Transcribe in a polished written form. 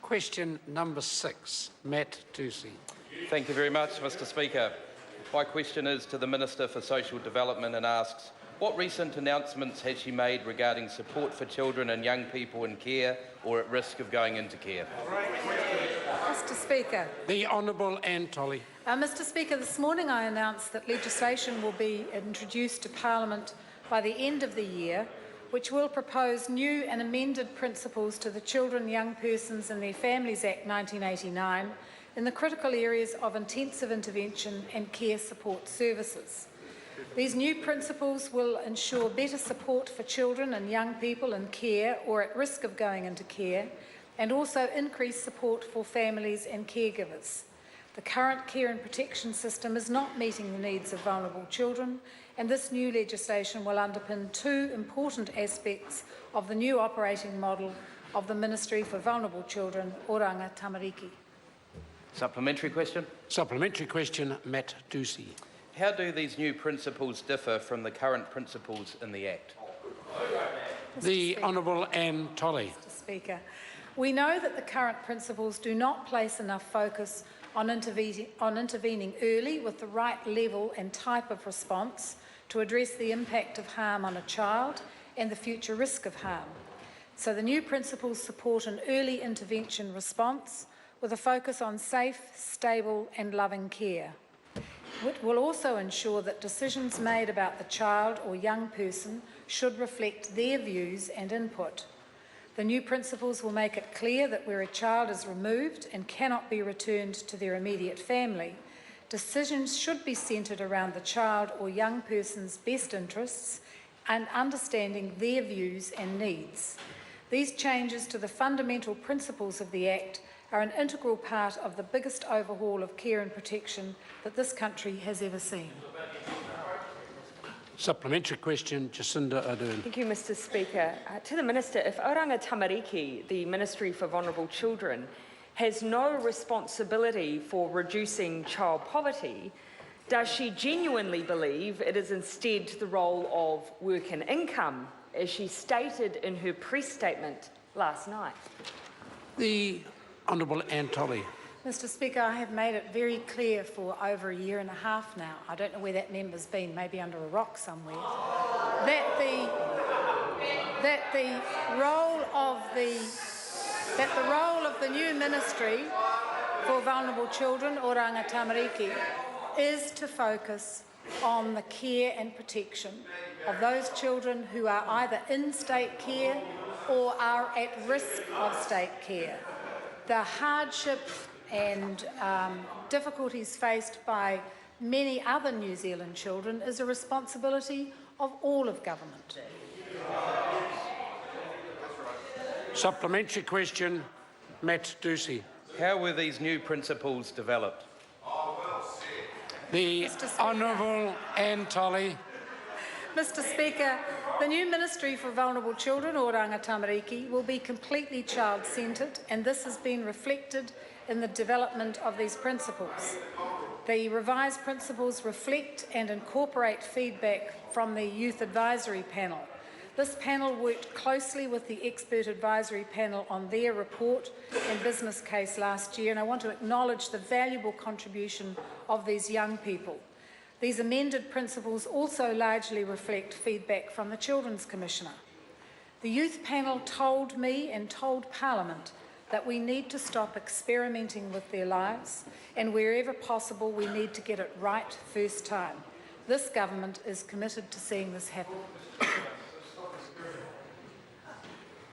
Question number 6, Matt Doocey. Thank you very much, Mr Speaker. My question is to the Minister for Social Development and asks, what recent announcements has she made regarding support for children and young people in care or at risk of going into care? Mr Speaker. The Honourable Anne Tolley. Mr Speaker, this morning I announced that legislation will be introduced to Parliament by the end of the year, which will propose new and amended principles to the Children, Young Persons and Their Families Act 1989 in the critical areas of intensive intervention and care support services. These new principles will ensure better support for children and young people in care or at risk of going into care, and also increase support for families and caregivers. The current care and protection system is not meeting the needs of vulnerable children, and this new legislation will underpin two important aspects of the new operating model of the Ministry for Vulnerable Children, Oranga Tamariki. Supplementary question. Supplementary question, Matt Doocey. How do these new principles differ from the current principles in the Act? The Honourable Anne Tolley. Mr Speaker, we know that the current principles do not place enough focus on intervening early with the right level and type of response to address the impact of harm on a child and the future risk of harm. So the new principles support an early intervention response with a focus on safe, stable and loving care. It will also ensure that decisions made about the child or young person should reflect their views and input. The new principles will make it clear that where a child is removed and cannot be returned to their immediate family, decisions should be centred around the child or young person's best interests and understanding their views and needs. These changes to the fundamental principles of the Act are an integral part of the biggest overhaul of care and protection that this country has ever seen. Supplementary question, Jacinda Ardern. Thank you, Mr Speaker. To the Minister, if Oranga Tamariki, the Ministry for Vulnerable Children, has no responsibility for reducing child poverty, does she genuinely believe it is instead the role of work and income, as she stated in her press statement last night? The Honourable Anne Tolley. Mr Speaker, I have made it very clear for over a year and a half now, I don't know where that member's been, maybe under a rock somewhere, that the role of the new Ministry for Vulnerable Children, Oranga Tamariki, is to focus on the care and protection of those children who are either in state care or are at risk of state care. The hardship and difficulties faced by many other New Zealand children is a responsibility of all of government. Supplementary question, Matt Doocey. How were these new principles developed? The Honourable Anne Tolley. Mr Speaker, the new Ministry for Vulnerable Children, Oranga Tamariki, will be completely child-centred, and this has been reflected in the development of these principles. The revised principles reflect and incorporate feedback from the Youth Advisory Panel. This panel worked closely with the Expert Advisory Panel on their report and business case last year, and I want to acknowledge the valuable contribution of these young people. These amended principles also largely reflect feedback from the Children's Commissioner. The Youth Panel told me and told Parliament that we need to stop experimenting with their lives, and wherever possible we need to get it right first time. This government is committed to seeing this happen.